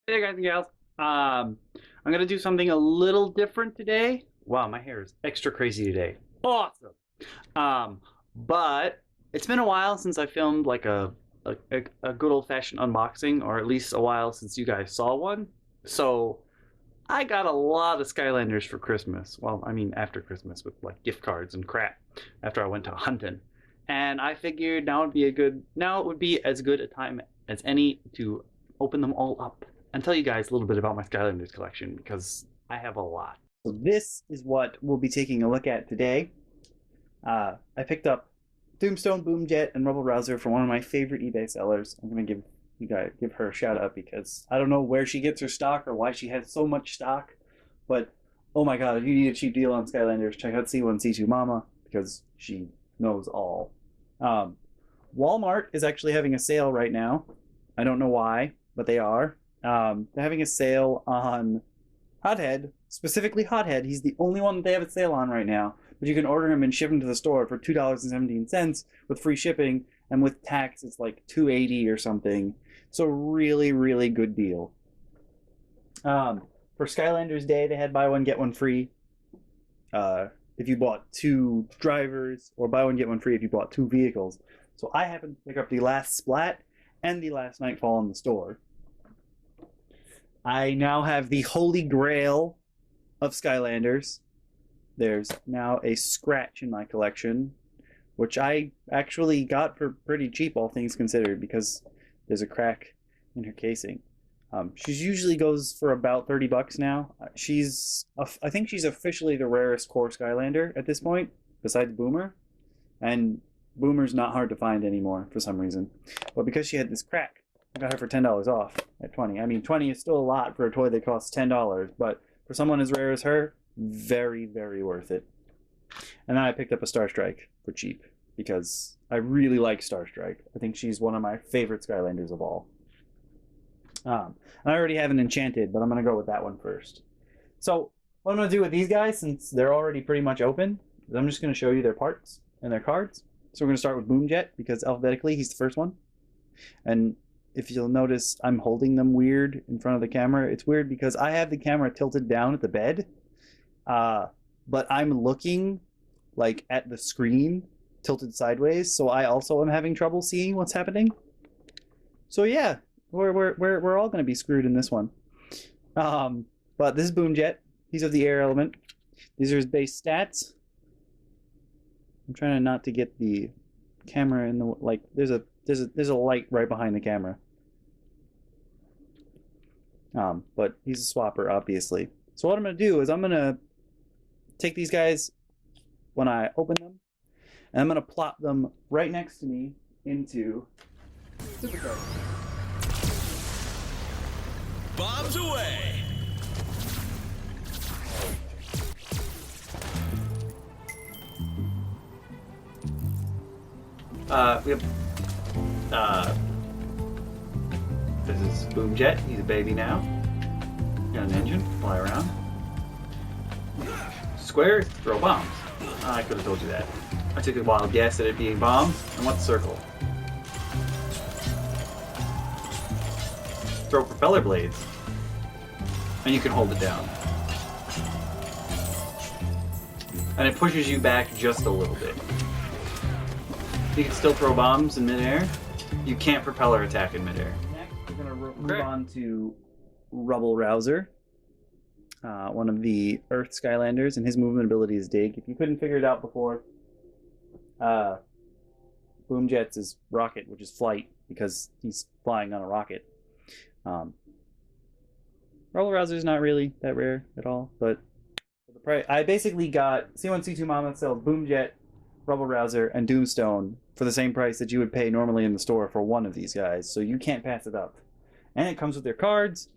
Hey there, guys and gals. I'm gonna do something a little different today. Wow, my hair is extra crazy today. Awesome. But it's been a while since I filmed like a good old-fashioned unboxing, or at least a while since you guys saw one. So I got a lot of Skylanders for Christmas. Well, I mean after Christmas with like gift cards and crap after I went to hunting. And I figured now it would be as good a time as any to open them all up and tell you guys a little bit about my Skylanders collection because I have a lot. So this is what we'll be taking a look at today. I picked up Tombstone, Boomjet, and Rebel Rouser from one of my favorite eBay sellers. I'm gonna give her a shout out because I don't know where she gets her stock or why she has so much stock, but oh my god, if you need a cheap deal on Skylanders, check out C1 C2 Mama because she knows all. Walmart is actually having a sale right now. I don't know why, but they are. They're having a sale on Hothead, specifically Hothead. He's the only one that they have a sale on right now. But you can order him and ship him to the store for $2.17 with free shipping, and with tax it's like $2.80 or something. So really, really good deal. For Skylanders Day, they had buy one get one free. If you bought two drivers, or buy one get one free if you bought two vehicles. So I happened to pick up the last Splat and the last Nightfall in the store. I now have the holy grail of Skylanders. There's now a Scratch in my collection, which I actually got for pretty cheap, all things considered, because there's a crack in her casing. She usually goes for about 30 bucks now. I think she's officially the rarest core Skylander at this point, besides Boomer. And Boomer's not hard to find anymore for some reason. But because she had this crack, I got her for $10 off at 20. I mean, 20 is still a lot for a toy that costs $10, but for someone as rare as her, very, very worth it. And then I picked up a Star Strike for cheap because I really like Star Strike. I think she's one of my favorite Skylanders of all. And I already have an Enchanted, but I'm going to go with that one first. So what I'm going to do with these guys, since they're already pretty much open, is I'm just going to show you their parts and their cards. So we're going to start with Boomjet, because alphabetically he's the first one. And if you'll notice, I'm holding them weird in front of the camera. It's weird because I have the camera tilted down at the bed, but I'm looking like at the screen tilted sideways, so I also am having trouble seeing what's happening. So yeah, we're all going to be screwed in this one. But this is Boomjet. He's of the air element. These are his base stats. I'm trying not to get the camera in the like. There's a light right behind the camera. But he's a swapper, obviously. So what I'm going to do is I'm going to take these guys when I open them, and I'm going to plop them right next to me into Supercard. Bombs away! We have this is Boomjet. He's a baby now. Got an engine, fly around. Square, throw bombs. I could have told you that. I took a wild guess at it being bombs. And what's circle? Throw propeller blades. And you can hold it down. And it pushes you back just a little bit. You can still throw bombs in midair. You can't propeller attack in midair. Next, we're going to move on to Rebel Rouser, one of the Earth Skylanders, and his movement ability is Dig. If you couldn't figure it out before, Boomjet's is Rocket, which is flight, because he's flying on a rocket. Rebel Rouser is not really that rare at all, but for the price, I basically got C1 C2 Mama sells Boomjet, Rebel Rouser, and Doomstone for the same price that you would pay normally in the store for one of these guys, so you can't pass it up. And it comes with their cards,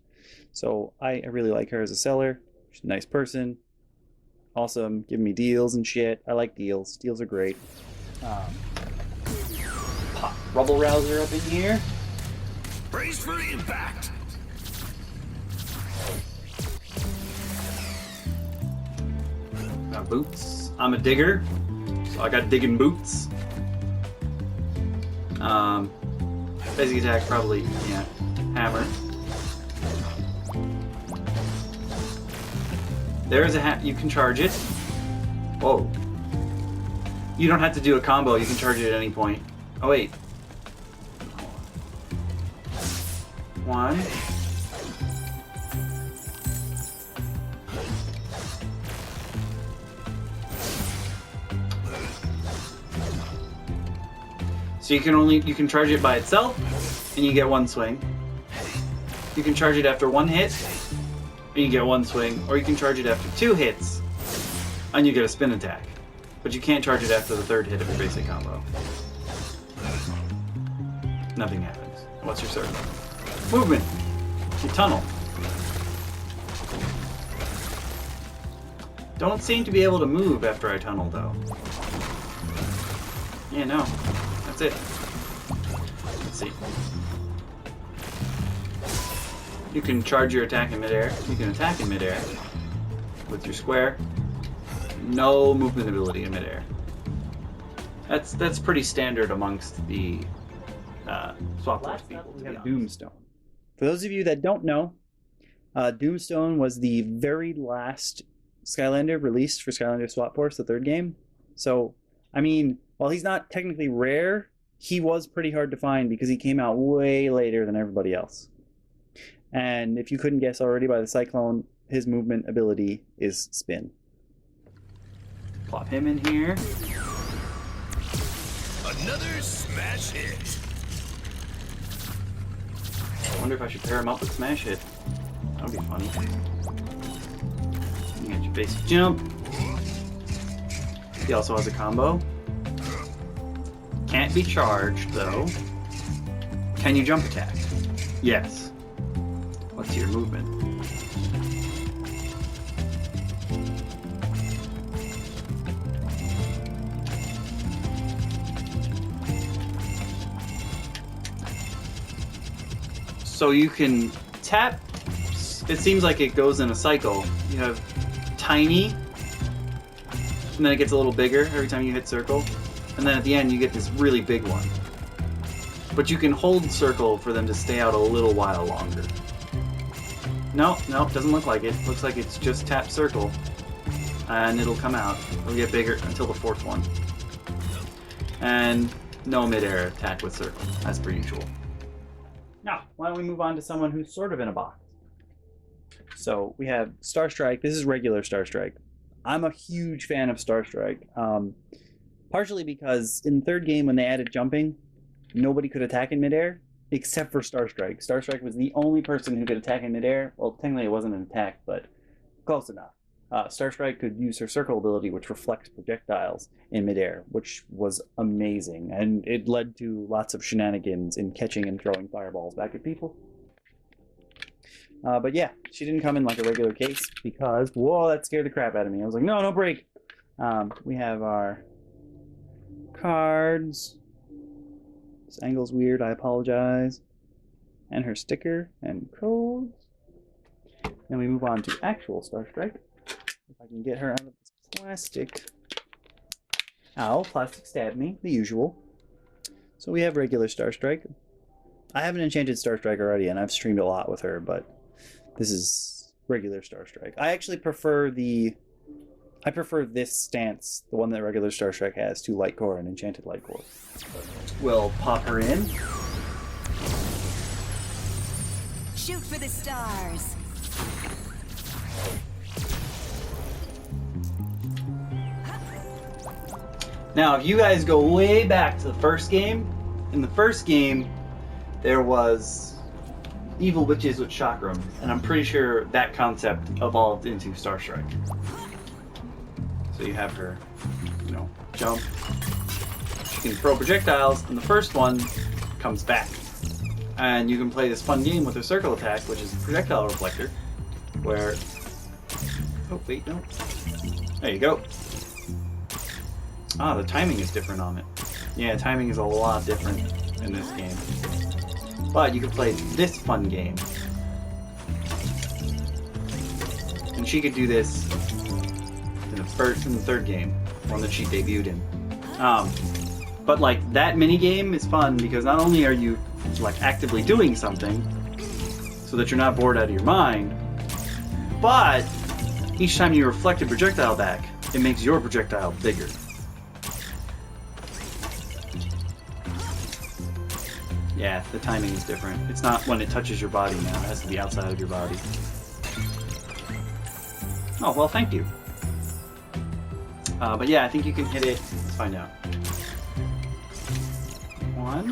so I really like her as a seller. She's a nice person, awesome, giving me deals and shit. I like deals. Deals are great. Pop Rebel Rouser up in here. Brace for impact! Got boots. I'm a digger, so I got digging boots. Basic attack, probably, yeah, hammer. There's a you can charge it. Whoa. You don't have to do a combo, you can charge it at any point. Oh wait. 1. So you can charge it by itself, and you get 1 swing. You can charge it after 1 hit, and you get 1 swing, or you can charge it after 2 hits, and you get a spin attack. But you can't charge it after the 3rd hit of your basic combo. Nothing happens. What's your circle? Movement! You tunnel. Don't seem to be able to move after I tunnel, though. Yeah, no. That's it. Let's see. You can charge your attack in midair. You can attack in midair with your square. No movement ability in midair. That's pretty standard amongst the swap force people. We have Doomstone. For those of you that don't know, Doomstone was the very last Skylander released for Skylander Swap Force, the 3rd game. So, I mean, while he's not technically rare, he was pretty hard to find because he came out way later than everybody else. And if you couldn't guess already by the Cyclone, his movement ability is spin. Plop him in here. Another smash hit. I wonder if I should pair him up with Smash Hit. That would be funny. You got your basic jump. He also has a combo. Can't be charged, though. Can you jump attack? Yes. What's your movement? So you can tap. It seems like it goes in a cycle. You have tiny, and then it gets a little bigger every time you hit circle. And then at the end you get this really big one. But you can hold circle for them to stay out a little while longer. No, doesn't look like it. Looks like it's just tap circle. And it'll come out. It'll get bigger until the 4th one. And no midair attack with circle, as per usual. Now, why don't we move on to someone who's sort of in a box. So we have Star Strike. This is regular Star Strike. I'm a huge fan of Star Strike. Partially because in the 3rd game when they added jumping, nobody could attack in midair except for Star Strike. Star Strike was the only person who could attack in midair. Well, technically it wasn't an attack, but close enough. Star Strike could use her circle ability, which reflects projectiles in midair, which was amazing. And it led to lots of shenanigans in catching and throwing fireballs back at people. But yeah, she didn't come in like a regular case because, whoa, that scared the crap out of me. I was like, no break. We have our cards. This angle's weird, I apologize. And her sticker and codes. Then we move on to actual Star Strike. If I can get her out of this plastic. Ow, plastic stabbed me, the usual. So we have regular Star Strike. I have an enchanted Star Strike already, and I've streamed a lot with her, but this is regular Star Strike. I actually prefer this stance, the one that regular Star Strike has, to Light Core and Enchanted Light Core. We'll pop her in. Shoot for the stars. Now, if you guys go way back to the 1st game, in the 1st game, there was evil witches with chakram, and I'm pretty sure that concept evolved into Star Strike. So you have her, jump. She can throw projectiles, and the first one comes back. And you can play this fun game with her circle attack, which is projectile reflector, where... Oh, wait, no. There you go. Ah, the timing is different on it. Yeah, timing is a lot different in this game. But you can play this fun game. And she could do this in the 3rd game, one that she debuted in. But like that mini game is fun because not only are you like actively doing something so that you're not bored out of your mind, but Each time you reflect a projectile back, it makes your projectile bigger. Yeah, the timing is different. It's not when it touches your body now. It has to be outside of your body. Oh, well, thank you. But yeah, I think you can hit it. Let's find out. 1,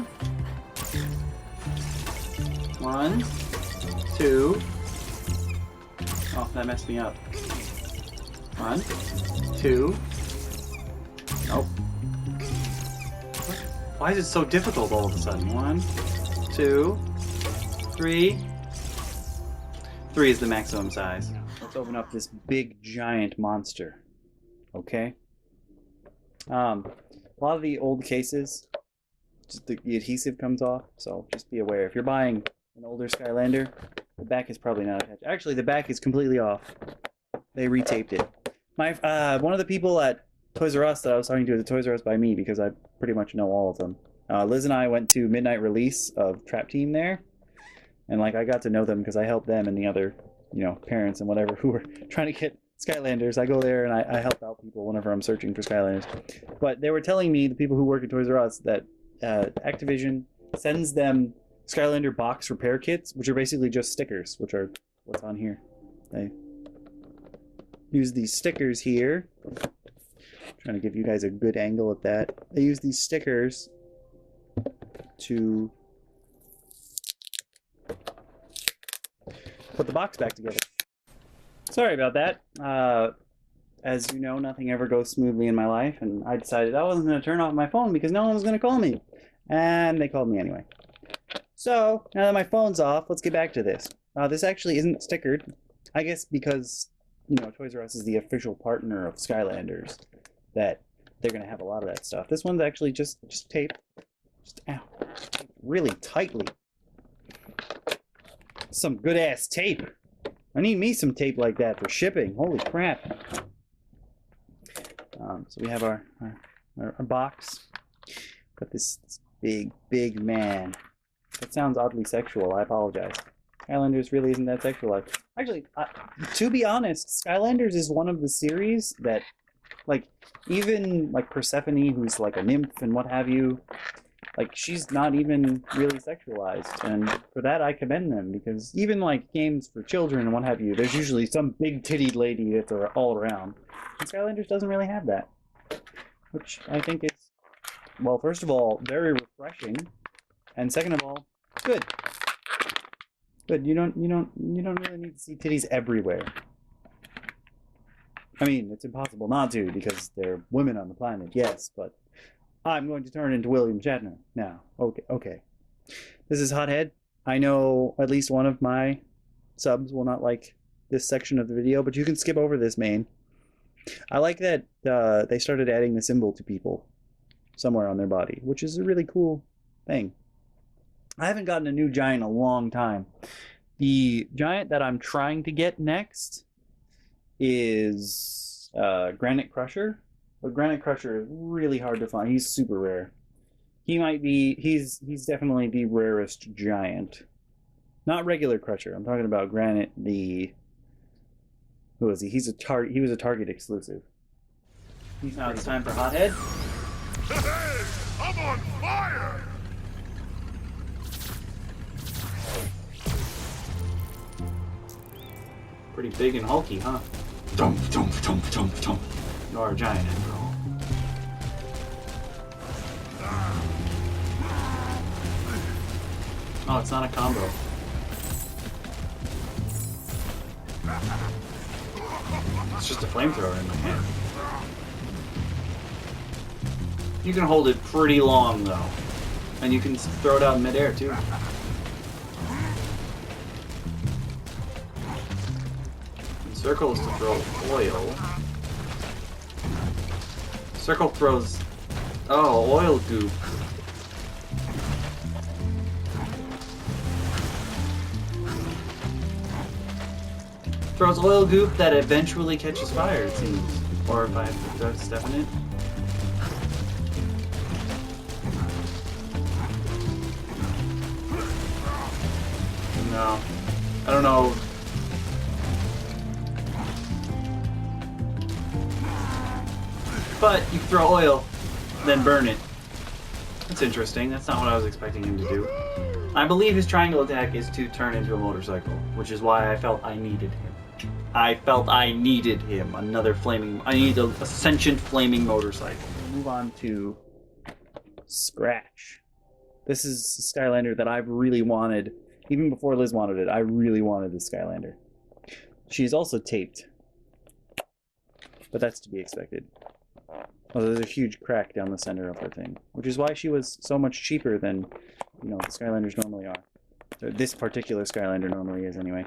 1, 2. Oh, that messed me up. 1, 2. Nope. What? Why is it so difficult all of a sudden? 1, 2, 3. 3 is the maximum size. Let's open up this big giant monster. Okay. A lot of the old cases, just the adhesive comes off, so just be aware. If you're buying an older Skylander, the back is probably not attached. Actually, the back is completely off. They retaped it. My one of the people at Toys R Us that I was talking to is a Toys R Us by me because I pretty much know all of them. Liz and I went to midnight release of Trap Team there, and like I got to know them because I helped them and the other, you know, parents and whatever who were trying to get Skylanders. I go there and I help out people whenever I'm searching for Skylanders. But they were telling me, the people who work at Toys R Us, that Activision sends them Skylander box repair kits, which are basically just stickers, which are what's on here. They use these stickers here. Trying to give you guys a good angle at that. They use these stickers to put the box back together. Sorry about that. As you know, nothing ever goes smoothly in my life, and I decided I wasn't going to turn off my phone because no one was going to call me. And they called me anyway. So, now that my phone's off, let's get back to this. This actually isn't stickered. I guess because, you know, Toys R Us is the official partner of Skylanders, that they're going to have a lot of that stuff. This one's actually just tape. Just, ow, taped really tightly. Some good-ass tape. I need me some tape like that for shipping. Holy crap. So we have our box. Got this big man. That sounds oddly sexual. I apologize. Skylanders really isn't that sexualized. Actually, to be honest, Skylanders is one of the series that, like, even like Persephone, who's like a nymph and what have you, like, she's not even really sexualized, and for that I commend them, because even like games for children and what have you, there's usually some big tittied lady that's all around. And Skylanders doesn't really have that, which I think is, well, first of all, very refreshing, and second of all, good. Good. You don't really need to see titties everywhere. I mean, it's impossible not to, because there are women on the planet, yes, but I'm going to turn into William Shatner now. Okay. This is Hothead. I know at least one of my subs will not like this section of the video, but you can skip over this main. I like that they started adding the symbol to people somewhere on their body, which is a really cool thing. I haven't gotten a new giant in a long time. The giant that I'm trying to get next is Granite Crusher. But Granite Crusher is really hard to find. He's super rare. He's definitely the rarest giant. Not regular Crusher. I'm talking about Granite, who is he? He was a Target exclusive. Now it's time for Hothead. Hey, I'm on fire! Pretty big and hulky, huh? Jump. You are a giant after all. Oh, it's not a combo. It's just a flamethrower in my hand. You can hold it pretty long, though. And you can throw it out in midair, too. And circle is to throw oil. Circle throws... Oh, oil goop. Throws oil goop that eventually catches fire, it seems. Or if I have to step in it. No. I don't know. But you can throw oil, then burn it. That's interesting. That's not what I was expecting him to do. I believe his triangle attack is to turn into a motorcycle, which is why I felt I needed him. I felt I needed him. Another flaming... I need a sentient flaming motorcycle. Move on to Scratch. This is a Skylander that I've really wanted. Even before Liz wanted it, I really wanted this Skylander. She's also taped. But that's to be expected. Oh, there's a huge crack down the center of her thing. Which is why she was so much cheaper than, you know, the Skylanders normally are. So this particular Skylander normally is, anyway.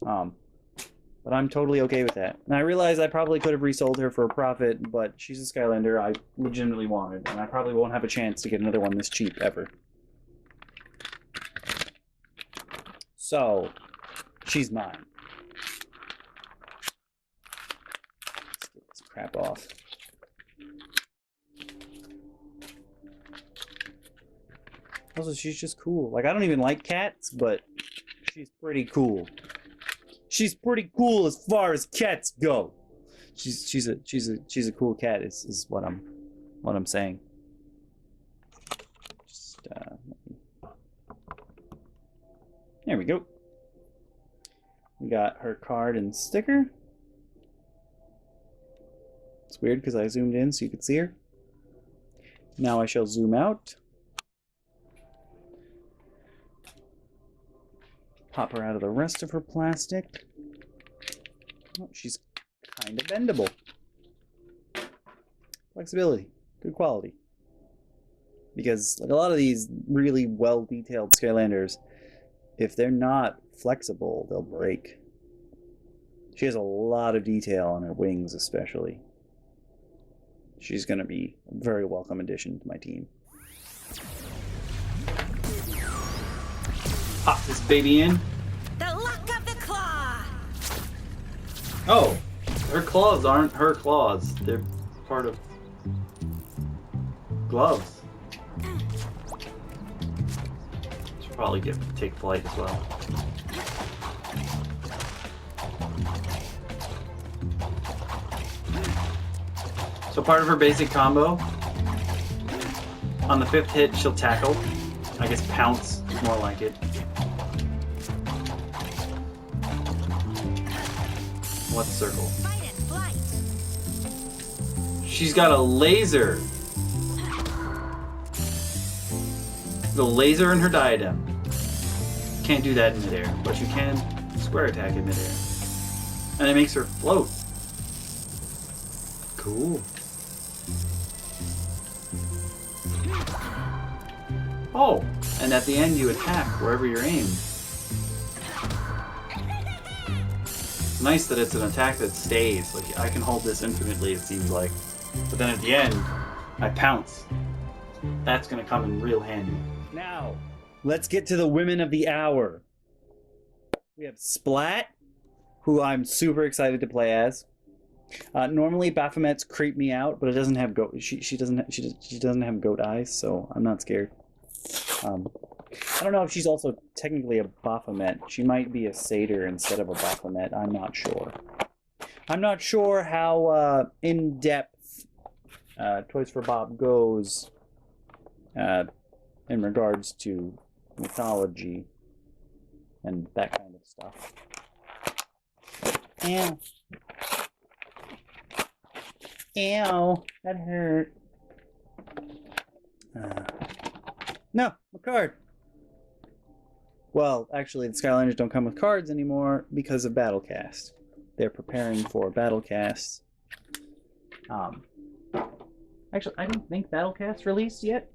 But I'm totally okay with that. And I realize I probably could have resold her for a profit, but she's a Skylander I legitimately wanted, and I probably won't have a chance to get another one this cheap, ever. So, she's mine. Let's get this crap off. Also, she's just cool. Like, I don't even like cats, but she's pretty cool. She's pretty cool as far as cats go. She's a cool cat is what I'm saying. Just there we go. We got her card and sticker. It's weird because I zoomed in so you could see her. Now I shall zoom out. Pop her out of the rest of her plastic. Oh, she's kind of bendable. Flexibility. Good quality. Because like a lot of these really well-detailed Skylanders, if they're not flexible, they'll break. She has a lot of detail on her wings especially. She's going to be a very welcome addition to my team. Pop this baby in. The luck of the claw. Oh, her claws aren't her claws. They're part of gloves. Should probably take flight as well. So part of her basic combo, on the 5th hit she'll tackle. I guess pounce is more like it. What's circle? Fight and flight. She's got a laser. The laser in her diadem. Can't do that in midair, but you can square attack in midair. And it makes her float. Cool. Oh, and at the end you attack wherever you're aimed. It's nice that it's an attack that stays. Like, I can hold this infinitely, it seems like. But then at the end, I pounce. That's gonna come in real handy. Now, let's get to the women of the hour. We have Splat, who I'm super excited to play as. Normally Baphomets creep me out, but it doesn't have goat. She doesn't have goat eyes, so I'm not scared. I don't know if she's also technically a Baphomet. She might be a satyr instead of a Baphomet. I'm not sure. I'm not sure how in depth Toys for Bob goes in regards to mythology and that kind of stuff. Ow. Ow, that hurt. No, a card. Well, actually, the Skylanders don't come with cards anymore because of Battlecast. They're preparing for Battlecast. Actually, I don't think Battlecast released yet.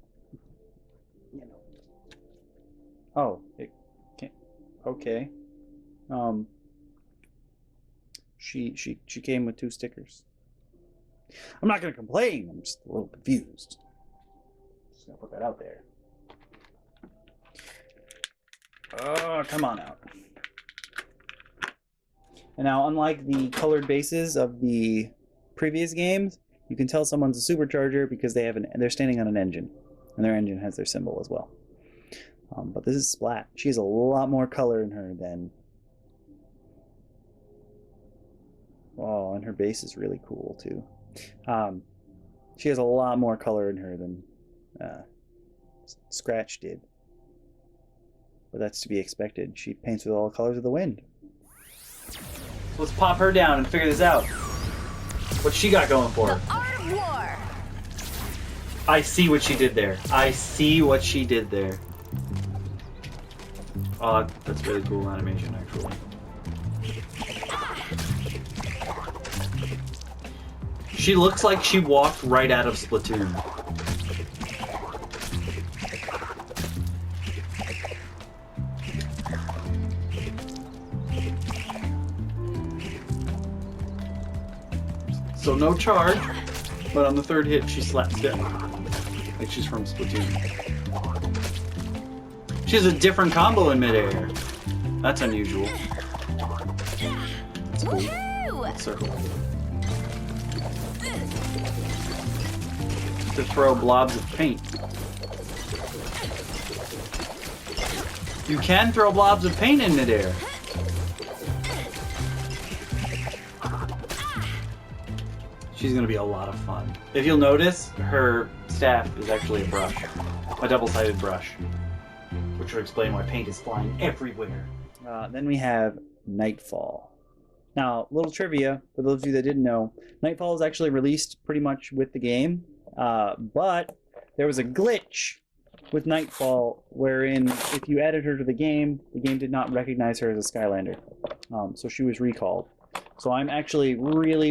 Oh, it can't. Okay. She came with 2 stickers. I'm not gonna complain. I'm just a little confused. Just gonna put that out there. Oh, come on out. And now, unlike the colored bases of the previous games, you can tell someone's a supercharger because they're standing on an engine, and their engine has their symbol as well. But this is Splat. She has a lot more color in her than. Oh, and her base is really cool too. She has a lot more color in her than Scratch did. But that's to be expected. She paints with all the colors of the wind. Let's pop her down and figure this out. What's she got going for her? The art of war. I see what she did there. I see what she did there. Oh, that's really cool animation, actually. She looks like she walked right out of Splatoon. So no charge, but on the third hit she slaps down. Like she's from Splatoon. She has a different combo in midair. That's unusual. That's cool. Circle. To throw blobs of paint. You can throw blobs of paint in midair. She's gonna be a lot of fun. If you'll notice, her staff is actually a brush. A double-sided brush. Which would explain why paint is flying everywhere. Then we have Nightfall. Now, little trivia, for those of you that didn't know, Nightfall was actually released pretty much with the game. But there was a glitch with Nightfall wherein if you added her to the game did not recognize her as a Skylander. So she was recalled. So I'm actually really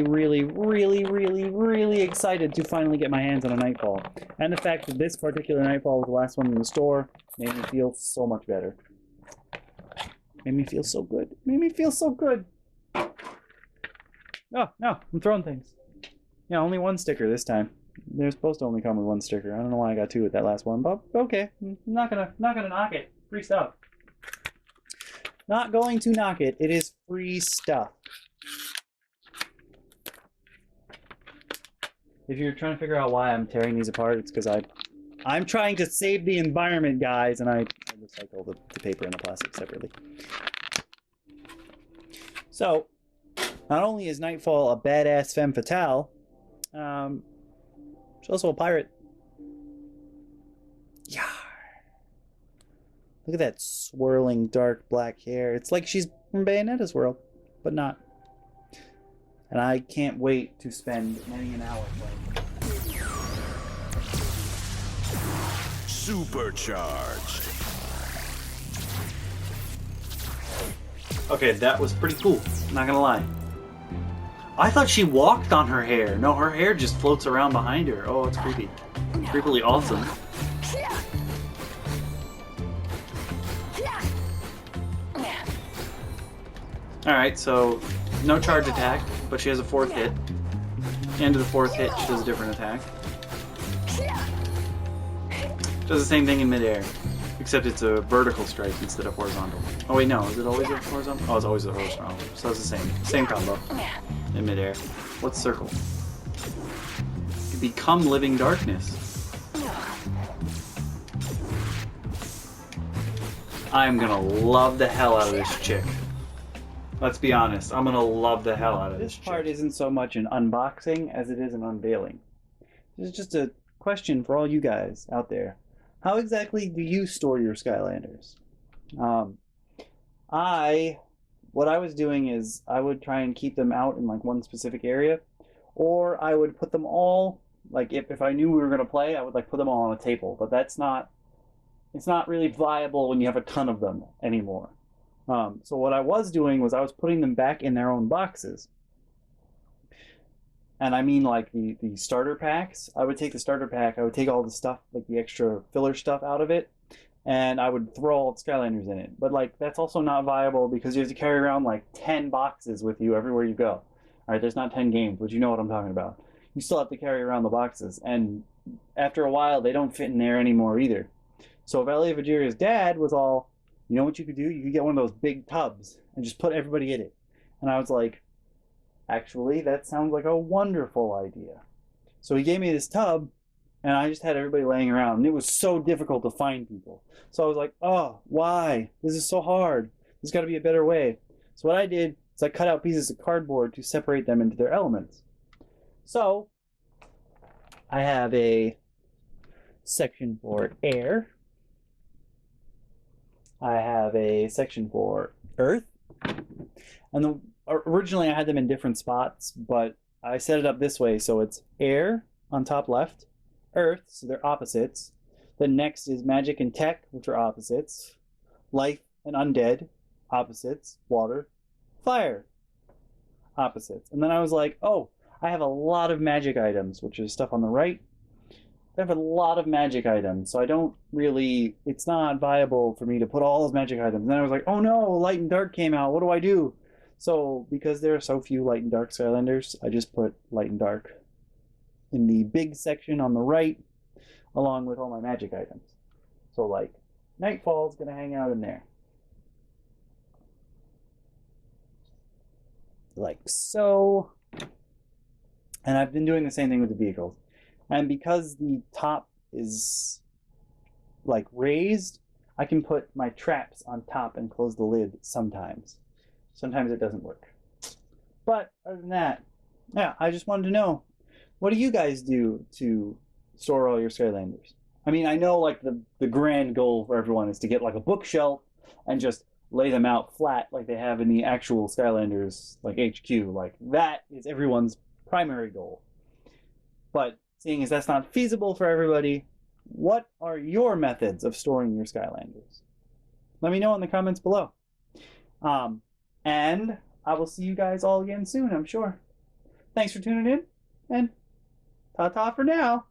excited to finally get my hands on a Nightfall. And the fact that this particular Nightfall was the last one in the store made me feel so much better. Made me feel so good. Made me feel so good. Oh, no, I'm throwing things. Yeah, only one sticker this time. They're supposed to only come with one sticker. I don't know why I got two with that last one, but okay. I'm not gonna knock it. Free stuff. Not going to knock it. It is free stuff. If you're trying to figure out why I'm tearing these apart, it's because I'm trying to save the environment, guys, and I recycle the paper and the plastic separately. So, not only is Nightfall a badass femme fatale, she's also a pirate. Yeah. Look at that swirling dark black hair. It's like she's from Bayonetta's world, but not. And I can't wait to spend many an hour playing. Supercharged. Okay, that was pretty cool. Not gonna lie. I thought she walked on her hair. No, her hair just floats around behind her. Oh, it's creepy. Creepily awesome. Alright, so no charge attack, but she has a fourth hit. End of the fourth hit, she does a different attack. Does the same thing in midair, except it's a vertical strike instead of horizontal. Oh wait, no, is it always a horizontal? Oh, it's always a horizontal. So it's the same combo in midair. What's circle? You become living darkness. I'm gonna love the hell out of this chick. Let's be honest, I'm gonna love the hell out of this chick. This part isn't so much an unboxing as it is an unveiling. This is just a question for all you guys out there. How exactly do you store your Skylanders? What I was doing is I would try and keep them out in like one specific area, or I would put them all, like if I knew we were gonna play, I would like put them all on a table, but it's not really viable when you have a ton of them anymore. So what I was doing was I was putting them back in their own boxes. And I mean like the starter packs. I would take the starter pack, I would take all the stuff, like the extra filler stuff out of it, and I would throw all the Skylanders in it. But like that's also not viable because you have to carry around like 10 boxes with you everywhere you go. Alright, there's not 10 games, but you know what I'm talking about. You still have to carry around the boxes, and after a while they don't fit in there anymore either. So if L.A. Vajira's dad was all, you know what you could do? You could get one of those big tubs and just put everybody in it. And I was like, actually, that sounds like a wonderful idea. So he gave me this tub, and I just had everybody laying around. And it was so difficult to find people. So I was like, oh, why? This is so hard. There's got to be a better way. So what I did is I cut out pieces of cardboard to separate them into their elements. So I have a section for air. I have a section for earth. And originally I had them in different spots, but I set it up this way. So it's air on top left, earth, so they're opposites. Then next is magic and tech, which are opposites. Life and undead, opposites. Water, fire, opposites. And then I was like, oh, I have a lot of magic items, which is stuff on the right. I have a lot of magic items, so I don't really, it's not viable for me to put all those magic items. And then I was like, oh no, light and dark came out, what do I do? So because there are so few light and dark Skylanders, I just put light and dark in the big section on the right, along with all my magic items. So like, Nightfall's gonna hang out in there. Like so. And I've been doing the same thing with the vehicles. And because the top is like raised, I can put my traps on top and close the lid sometimes. Sometimes it doesn't work. But other than that, yeah, I just wanted to know, what do you guys do to store all your Skylanders? I mean, I know like the grand goal for everyone is to get like a bookshelf and just lay them out flat like they have in the actual Skylanders like HQ. Like that is everyone's primary goal. But seeing as that's not feasible for everybody, what are your methods of storing your Skylanders? Let me know in the comments below. And I will see you guys all again soon, I'm sure. Thanks for tuning in, and ta-ta for now.